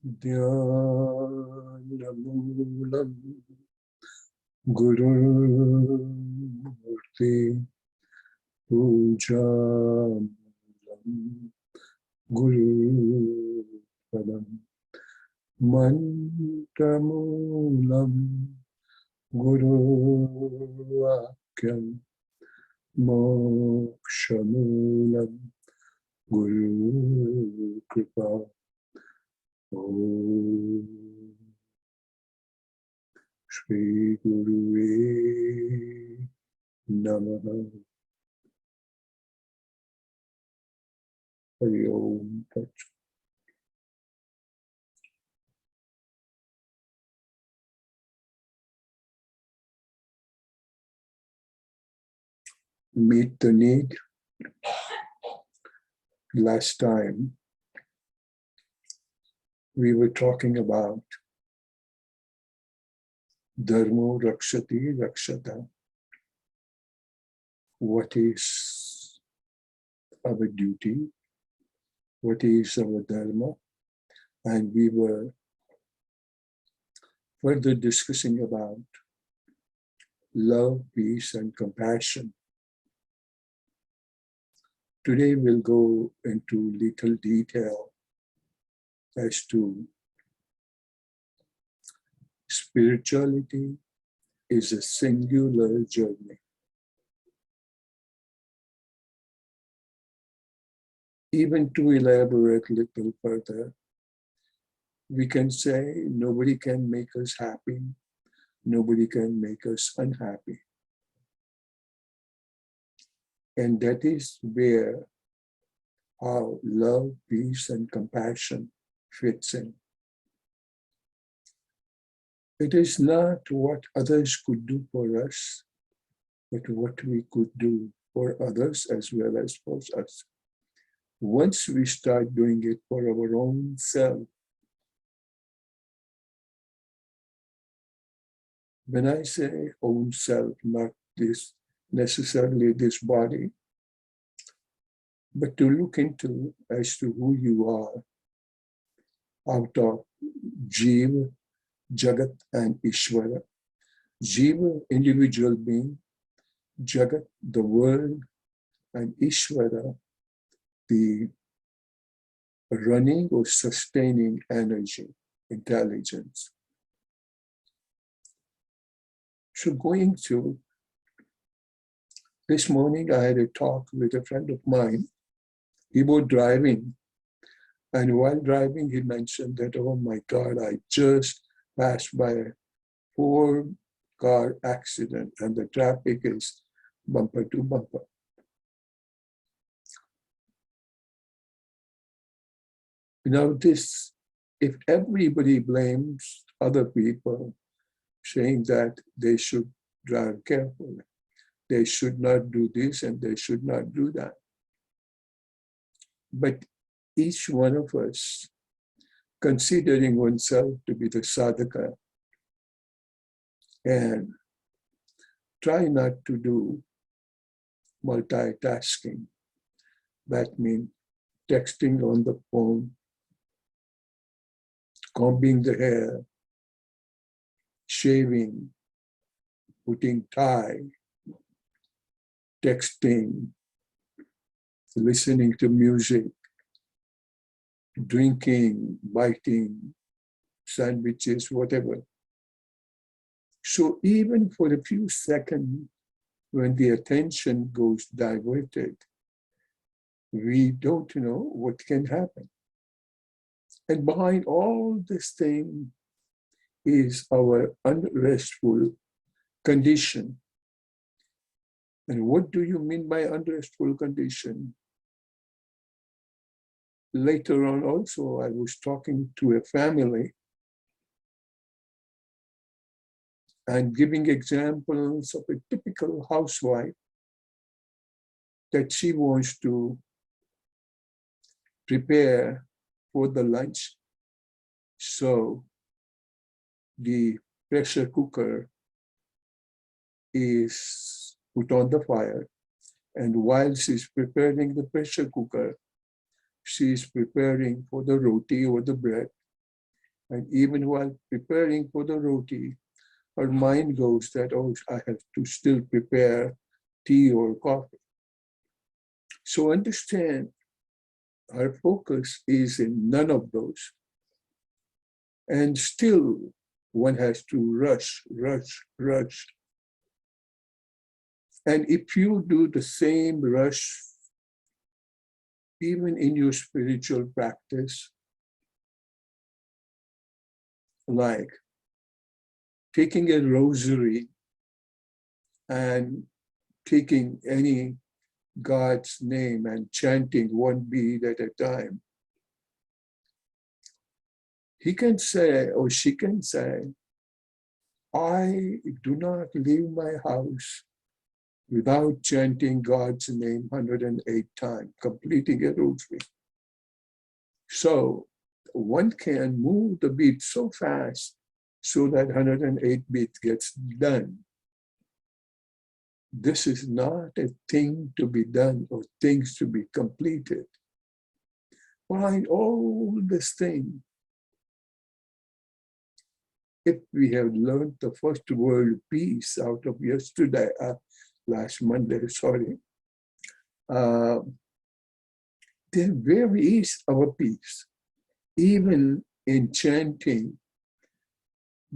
Dhyanamoolam Gurumurti Pujamoolam Gurupadam Mantramulam Guruvakyam Mokshamulam Guru Kripa. Om Shri Gurave Namaha. Hari Om Tat. Meet the need. Last time we were talking about Dharmo Rakshati Rakshata. What is our duty? What is our Dharma? And we were further discussing about love, peace, and compassion. Today we'll go into little detail as to spirituality is a singular journey. Even to elaborate a little further, we can say nobody can make us happy, nobody can make us unhappy. And that is where our love, peace, and compassion fits in. It is not what others could do for us, but what we could do for others as well as for us. Once we start doing it for our own self, when I say own self, not this necessarily this body, but to look into as to who you are out of Jiva, Jagat, and Ishvara. Jiva, individual being, Jagat, the world, and Ishvara, the running or sustaining energy, intelligence. So going to, this morning I had a talk with a friend of mine. He was driving, and while driving he mentioned that, oh my God, I just passed by a 4-car accident and the traffic is bumper to bumper. Now this, if everybody blames other people, saying that they should drive carefully, they should not do this and they should not do that. But each one of us, considering oneself to be the sadhaka, and try not to do multitasking. That means texting on the phone, combing the hair, shaving, putting tie, texting, listening to music, drinking, biting, sandwiches, whatever. So even for a few seconds, when the attention goes diverted, we don't know what can happen. And behind all this thing is our unrestful condition. And what do you mean by unrestful condition? Later on also, I was talking to a family and giving examples of a typical housewife that she wants to prepare for the lunch. So the pressure cooker is put on the fire, and while she's preparing the pressure cooker, she's preparing for the roti or the bread, And even while preparing for the roti, her mind goes that, oh, I have to still prepare tea or coffee. So understand, her focus is in none of those. And still, one has to rush, rush, rush. And if you do the same rush, even in your spiritual practice, like taking a rosary and taking any God's name and chanting one bead at a time, he can say, or she can say, I do not leave my house without chanting God's name 108 times, completing a rosary. So one can move the beat so fast so that 108 beat gets done. This is not a thing to be done or things to be completed. Find all this thing. If we have learned the first word peace out of yesterday, last Monday, sorry, then where is our peace? Even in chanting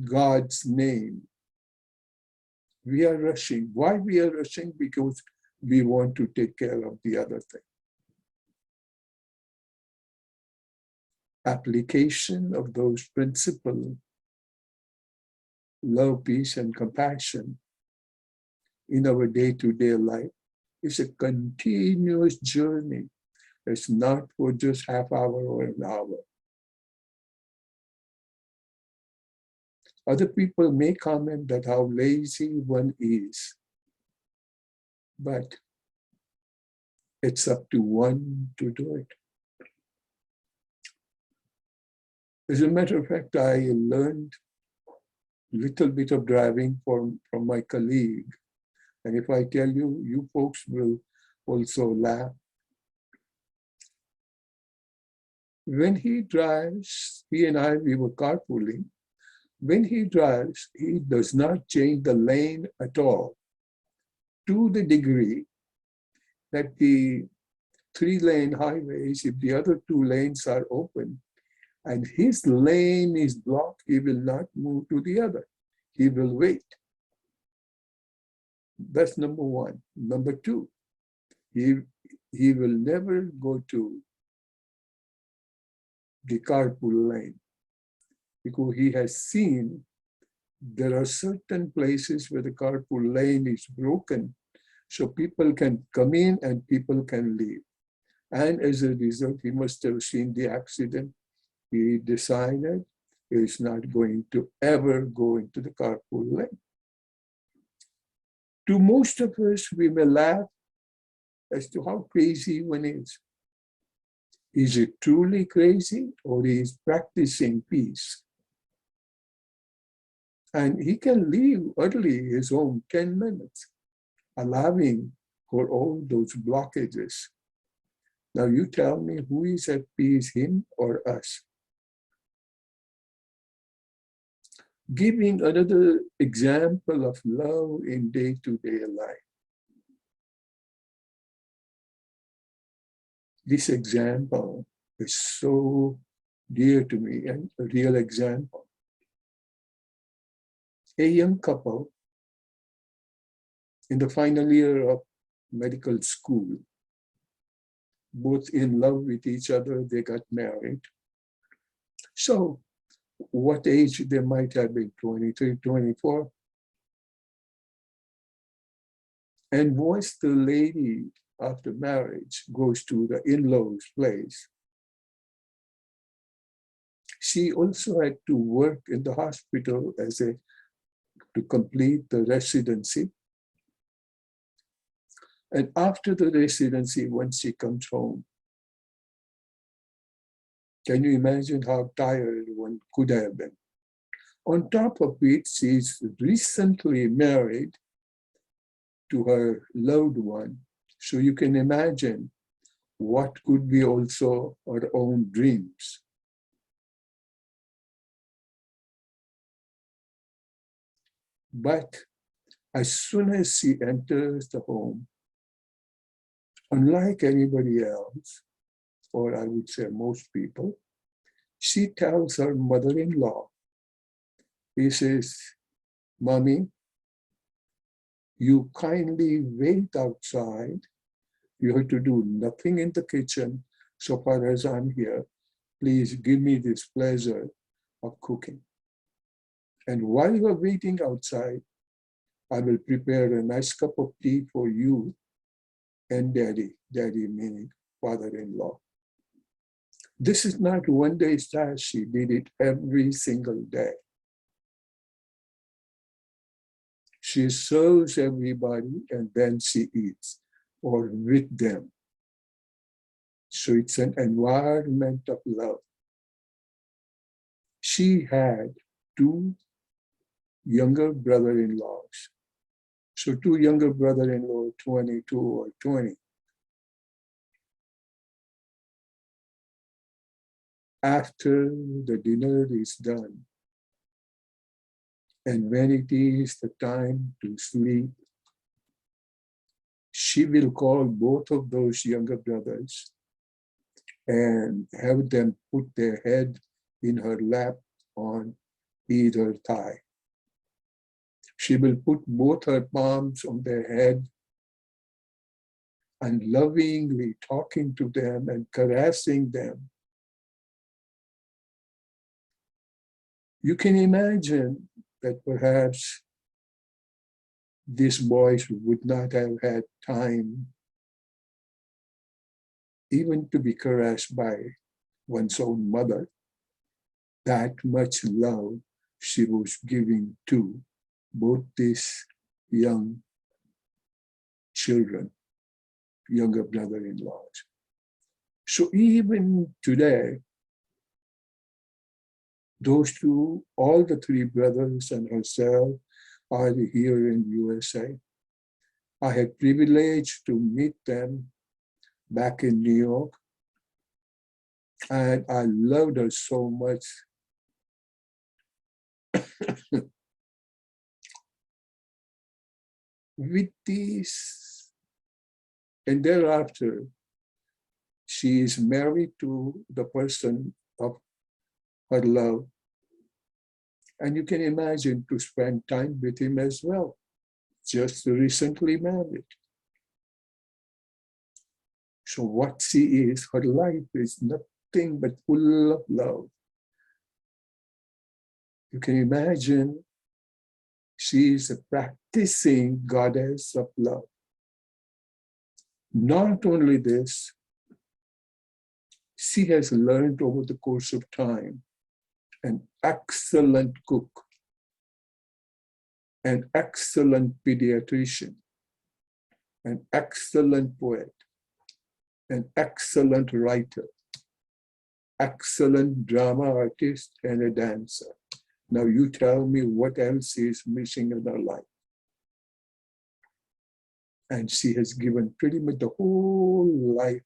God's name, we are rushing. Why we are rushing? Because we want to take care of the other thing. Application of those principles, love, peace, and compassion in our day-to-day life is a continuous journey. It's not for just half hour or an hour. Other people may comment that how lazy one is, but it's up to one to do it. As a matter of fact, I learned a little bit of driving from my colleague. And if I tell you, you folks will also laugh. When he drives, he and I, we were carpooling. When he drives, he does not change the lane at all, to the degree that the 3-lane highways, if the other 2 lanes are open and his lane is blocked, he will not move to the other. He will wait. That's number one. Number two, he will never go to the carpool lane because he has seen there are certain places where the carpool lane is broken, so people can come in and people can leave. And as a result, he must have seen the accident. He decided he's not going to ever go into the carpool lane. To most of us, we may laugh as to how crazy one is. Is it truly crazy or is practicing peace? And he can leave early his home 10 minutes, allowing for all those blockages. Now you tell me who is at peace, him or us? Giving another example of love in day-to-day life. This example is so dear to me and a real example. A young couple in the final year of medical school, both in love with each other, they got married. So what age they might have been, 23, 24. And once the lady after marriage goes to the in-laws' place, she also had to work in the hospital to complete the residency. And after the residency, once she comes home, can you imagine how tired one could have been? On top of it, she's recently married to her loved one. So you can imagine what could be also her own dreams. But as soon as she enters the home, unlike anybody else, or I would say most people, she tells her mother-in-law, he says, "Mommy, you kindly wait outside. You have to do nothing in the kitchen so far as I'm here. Please give me this pleasure of cooking. And while you are waiting outside, I will prepare a nice cup of tea for you and daddy," daddy meaning father-in-law. This is not one day's task. She did it every single day. She serves everybody and then she eats, or with them. So it's an environment of love. She had two younger brother-in-laws. So two younger brother-in-law, 22 or 20. After the dinner is done, and when it is the time to sleep, she will call both of those younger brothers and have them put their head in her lap on either thigh. She will put both her palms on their head and lovingly talking to them and caressing them. You can imagine that perhaps these boys would not have had time even to be caressed by one's own mother. That much love she was giving to both these young children, younger brother-in-laws. So even today, those two, all the three brothers and herself are here in USA. I had privilege to meet them back in New York, and I loved her so much. With these, and thereafter, she is married to the person of her love. And you can imagine to spend time with him as well, just recently married. So what she is, her life is nothing but full of love. You can imagine she is a practicing goddess of love. Not only this, she has learned over the course of time an excellent cook, an excellent pediatrician, an excellent poet, an excellent writer, excellent drama artist, and a dancer. Now you tell me what else is missing in her life. And she has given pretty much the whole life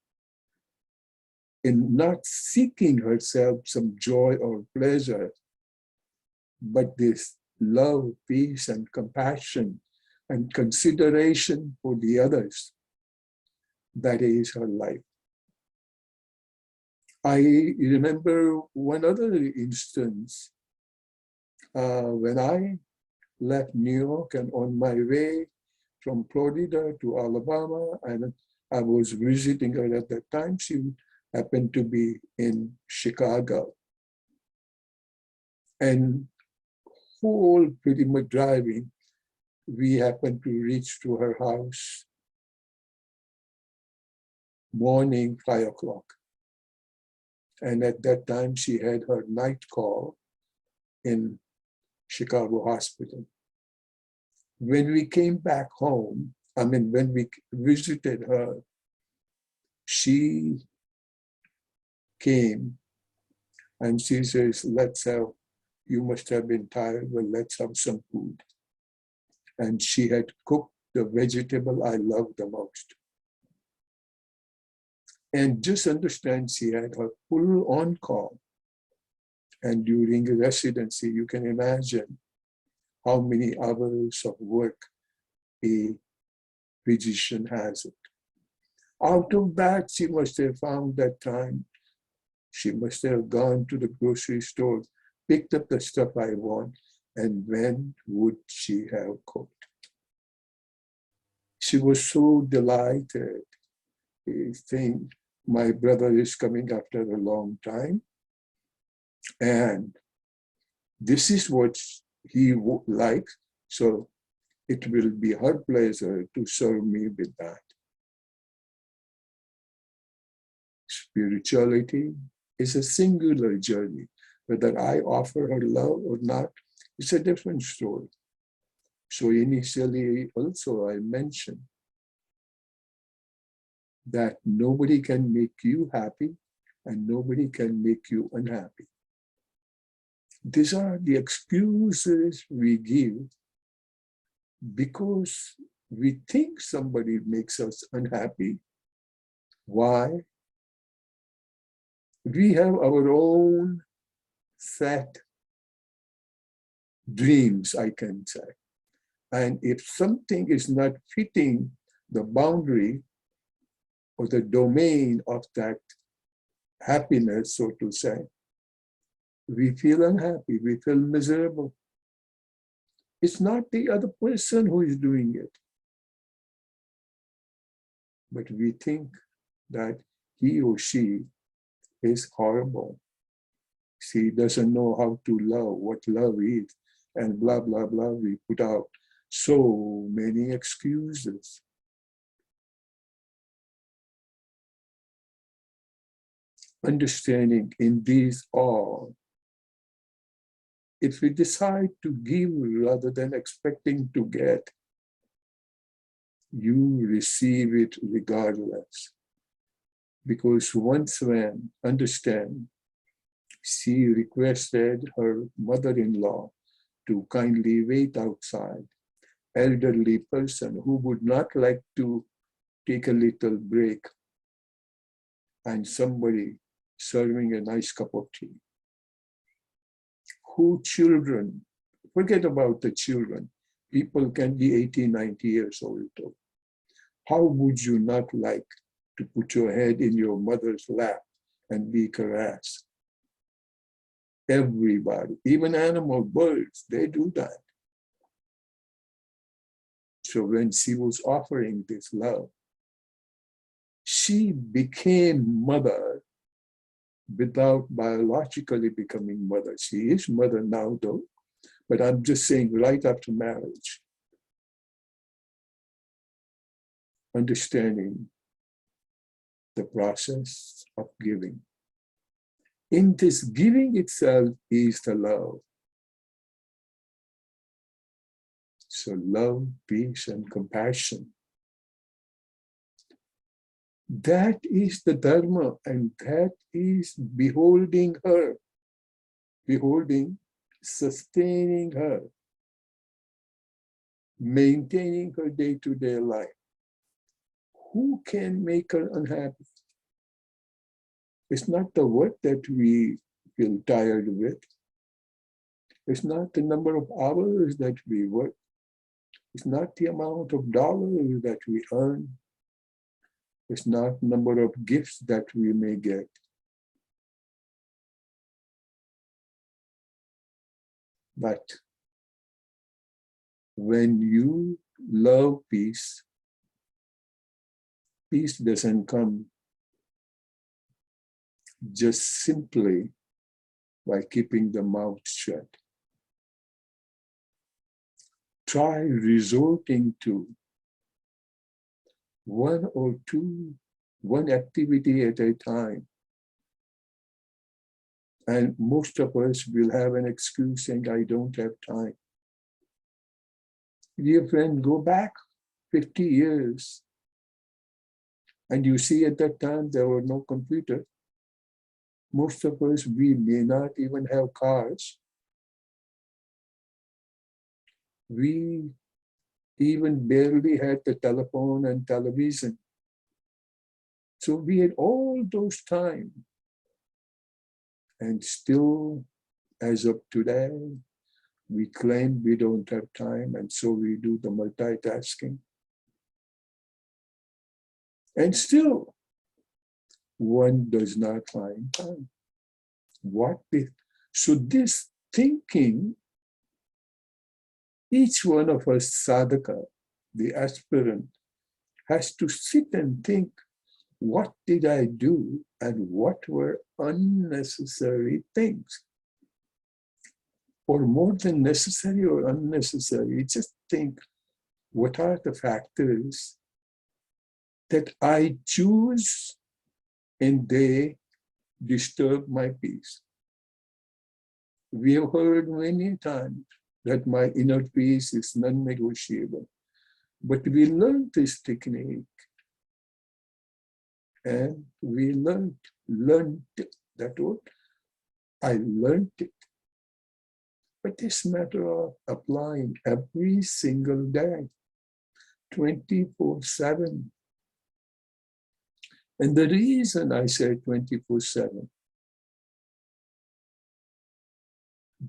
in not seeking herself some joy or pleasure, but this love, peace, and compassion and consideration for the others. That is her life. I remember one other instance when I left New York and on my way from Florida to Alabama, and I was visiting her at that time. She happened to be in Chicago. And whole pretty much driving, we happened to reach to her house morning 5 o'clock. And at that time, she had her night call in Chicago hospital. When we came back home, when we visited her, she came and she says, you must have been tired, well, let's have some food. And she had cooked the vegetable I love the most. And just understand, she had her full on call. And during residency, you can imagine how many hours of work a physician has it. Out of that, she must have found that time. She must have gone to the grocery store, picked up the stuff I want, and when would she have cooked? She was so delighted. I think my brother is coming after a long time, and this is what he likes, so it will be her pleasure to serve me with that. Spirituality is a singular journey. Whether I offer her love or not, it's a different story. So initially also I mentioned that nobody can make you happy and nobody can make you unhappy. These are the excuses we give because we think somebody makes us unhappy. Why? We have our own set dreams, I can say. And if something is not fitting the boundary or the domain of that happiness, so to say, we feel unhappy, we feel miserable. It's not the other person who is doing it, but we think that he or she is horrible. She doesn't know how to love, what love is, and blah, blah, blah. We put out so many excuses. Understanding in these all, if we decide to give rather than expecting to get, you receive it regardless. Because once when, understand, she requested her mother-in-law to kindly wait outside. Elderly person who would not like to take a little break, and somebody serving a nice cup of tea. Who children, forget about the children, people can be 80, 90 years old. How would you not like to put your head in your mother's lap and be caressed? Everybody, even animal, birds, they do that. So when she was offering this love, she became mother without biologically becoming mother. She is mother now though, but I'm just saying right after marriage, understanding the process of giving. In this giving itself is the love. So love, peace, and compassion. That is the Dharma, and that is beholding her, beholding, sustaining her, maintaining her day-to-day life. Who can make her unhappy? It's not the work that we feel tired with. It's not the number of hours that we work. It's not the amount of dollars that we earn. It's not the number of gifts that we may get. But when you love peace, peace doesn't come just simply by keeping the mouth shut. Try resorting to one or two, one activity at a time. And most of us will have an excuse saying, I don't have time. Dear friend, go back 50 years. And you see at that time, there were no computer. Most of us, we may not even have cars. We even barely had the telephone and television. So we had all those time. And still, as of today, We claim we don't have time, and so we do the multitasking. And still, one does not find time. So this thinking, each one of us sadhaka, the aspirant, has to sit and think, what did I do and what were unnecessary things? Or more than necessary or unnecessary, just think, what are the factors that I choose and they disturb my peace? We have heard many times that my inner peace is non-negotiable. But we learned this technique, and we learned that word. I learned it. But it's a matter of applying every single day, 24/7. And the reason I say 24/7,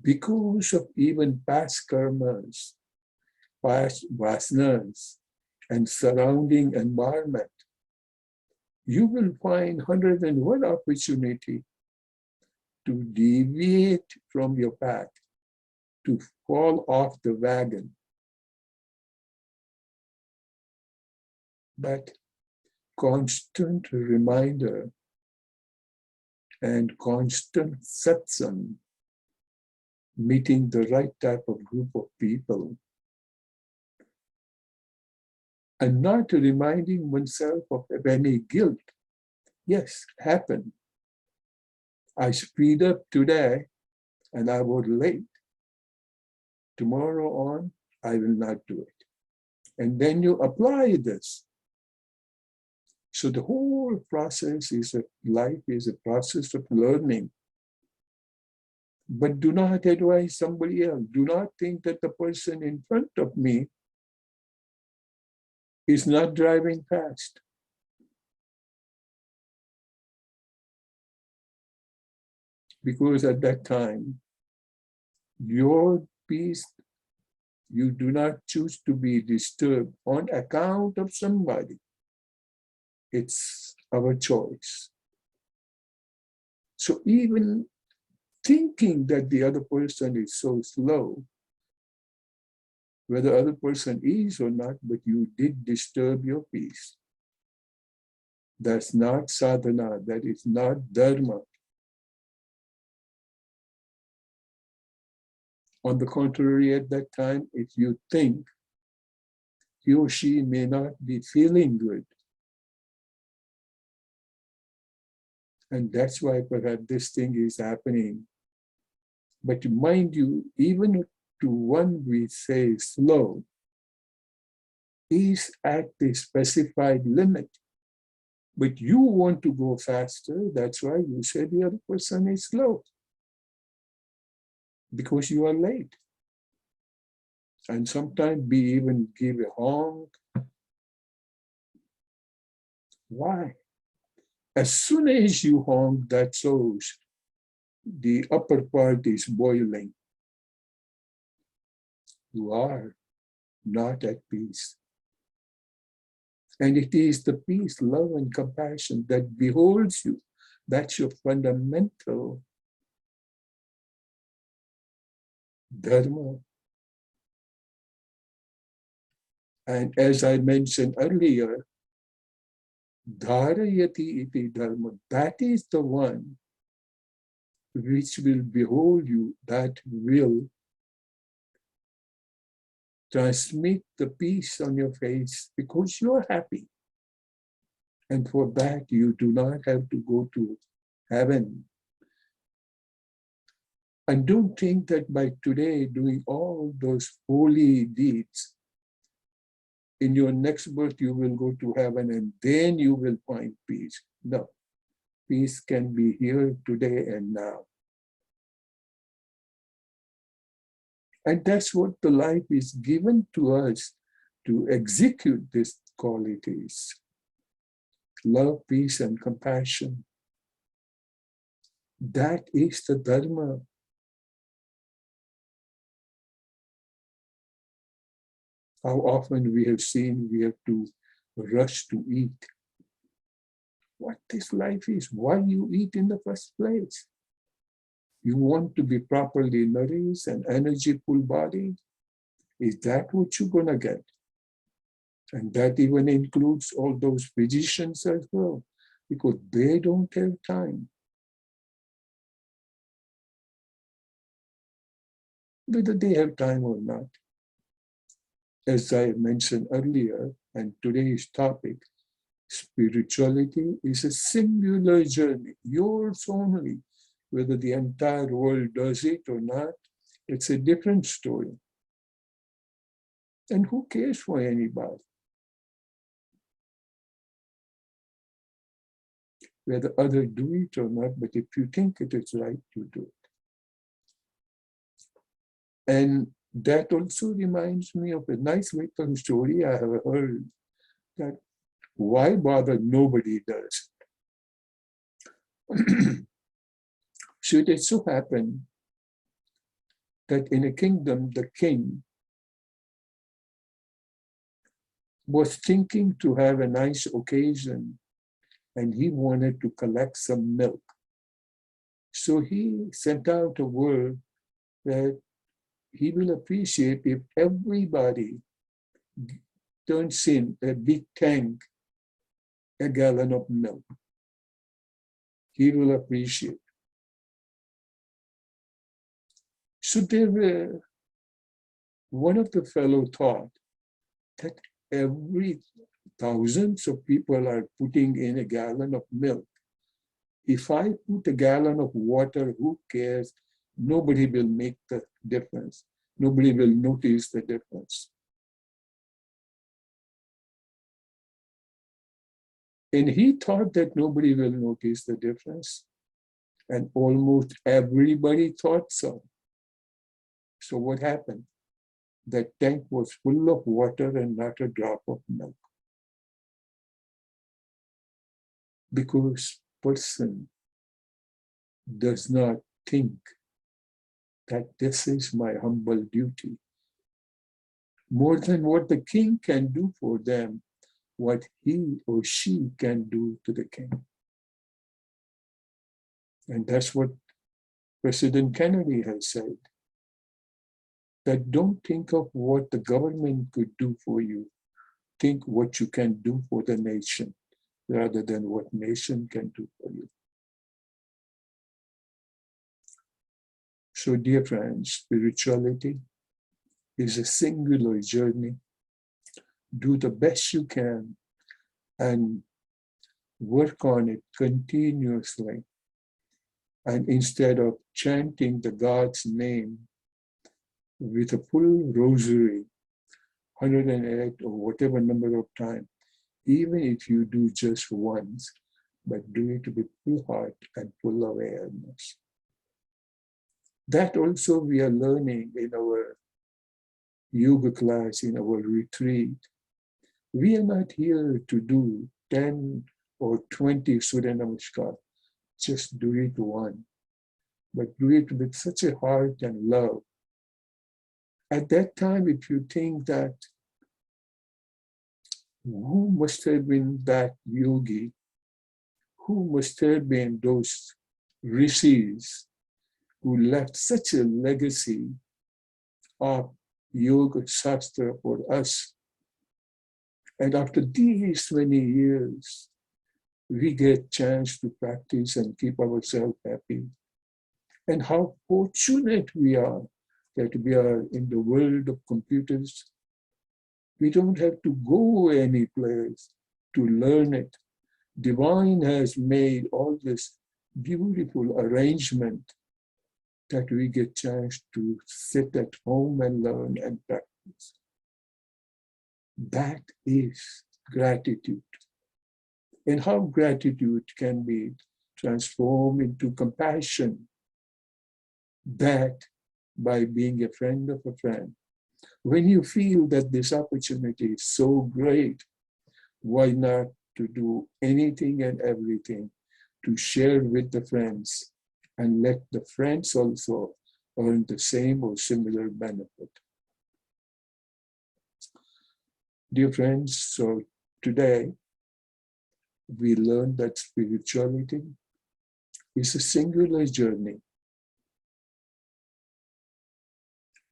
because of even past karmas, past vasanas, and surrounding environment, you will find 101 opportunity to deviate from your path, to fall off the wagon. But constant reminder and constant satsang, meeting the right type of group of people, and not reminding oneself of any guilt. Yes, happened. I speed up today and I was late. Tomorrow on, I will not do it. And then you apply this. So the whole process life is a process of learning. But do not advise somebody else. Do not think that the person in front of me is not driving fast. Because at that time, your peace, you do not choose to be disturbed on account of somebody. It's our choice. So even thinking that the other person is so slow, whether the other person is or not, but you did disturb your peace. That's not sadhana, that is not dharma. On the contrary, at that time, if you think he or she may not be feeling good, and that's why perhaps this thing is happening. But mind you, even to one we say slow, is at the specified limit. But you want to go faster, that's why you say the other person is slow. Because you are late. And sometimes we even give a honk. Why? As soon as you honk, that shows the upper part is boiling. You are not at peace. And it is the peace, love, and compassion that beholds you. That's your fundamental dharma. And as I mentioned earlier, dharayati iti dharma, that is the one which will behold you, that will transmit the peace on your face because you are happy. And for that, you do not have to go to heaven. And don't think that by today doing all those holy deeds, in your next birth you will go to heaven and then you will find peace. No, peace can be here today and now. And that's what the life is given to us to execute these qualities. Love, peace, and compassion. That is the dharma. How often we have seen we have to rush to eat. What this life is, why you eat in the first place. You want to be properly nourished and energy-full body. Is that what you're gonna get? And that even includes all those physicians as well, because they don't have time. Whether they have time or not, as I mentioned earlier, and today's topic, spirituality is a singular journey, yours only. Whether the entire world does it or not, it's a different story. And who cares for anybody? Whether others do it or not, but if you think it is right, you do it. And that also reminds me of a nice little story I have heard, that why bother, nobody does. So it so happened that in a kingdom, the king was thinking to have a nice occasion, and he wanted to collect some milk. So he sent out a word that he will appreciate if everybody turns in a big tank, a gallon of milk. He will appreciate. So one of the fellow thought that every thousands of people are putting in a gallon of milk. If I put a gallon of water, who cares? Nobody will make the difference. Nobody will notice the difference. And he thought that nobody will notice the difference. And almost everybody thought so. So what happened? That tank was full of water and not a drop of milk. Because person does not think that this is my humble duty. More than what the king can do for them, what he or she can do to the king. And that's what President Kennedy has said. That don't think of what the government could do for you. Think what you can do for the nation, rather than what nation can do for you. So dear friends, spirituality is a singular journey. Do the best you can and work on it continuously. And instead of chanting the God's name with a full rosary, 108 or whatever number of times, even if you do just once, but do it with full heart and full awareness. That also we are learning in our yoga class, in our retreat. We are not here to do 10 or 20 Surya Namaskar. Just do it one, but do it with such a heart and love. At that time, if you think that, who must have been that yogi? Who must have been those rishis who left such a legacy of yoga shastra for us? And after these many years, we get chance to practice and keep ourselves happy. And how fortunate we are that we are in the world of computers. We don't have to go any place to learn it. Divine has made all this beautiful arrangement that we get chance to sit at home and learn and practice. That is gratitude. And how gratitude can be transformed into compassion. That by being a friend of a friend. When you feel that this opportunity is so great, why not to do anything and everything to share with the friends and let the friends also earn the same or similar benefit. Dear friends, so today we learned that spirituality is a singular journey.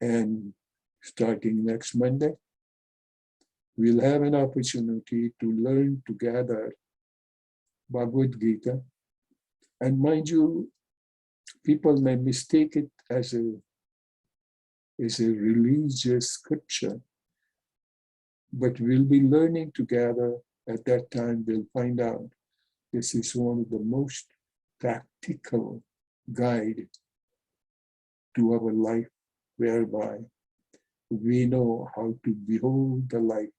And starting next Monday, we'll have an opportunity to learn together Bhagavad Gita. And mind you, people may mistake it as a religious scripture, but we'll be learning together. At that time, we'll find out this is one of the most practical guide to our life, whereby we know how to behold the life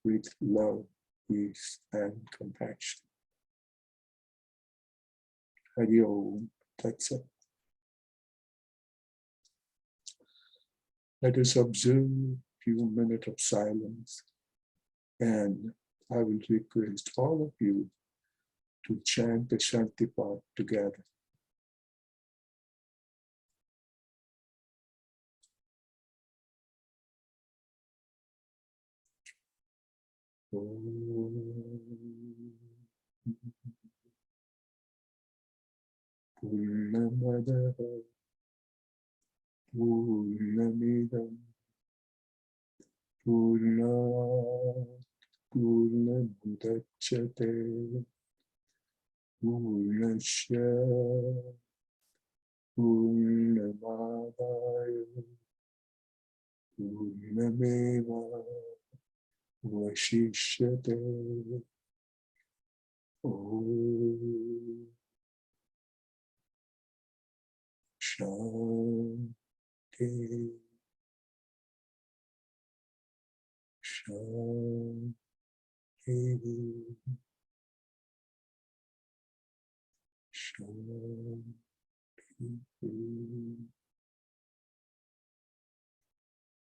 with love, peace, and compassion. Hari Om. That's it. Let us observe a few minutes of silence, and I will request all of you to chant the Shanti Path together. Purnamada Purnamidam Purnat Purnamudachyate Purnasya Purnamadaya Purnameva Vashishyate. Om Shanti Shanti Shanti.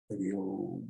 Hari Om.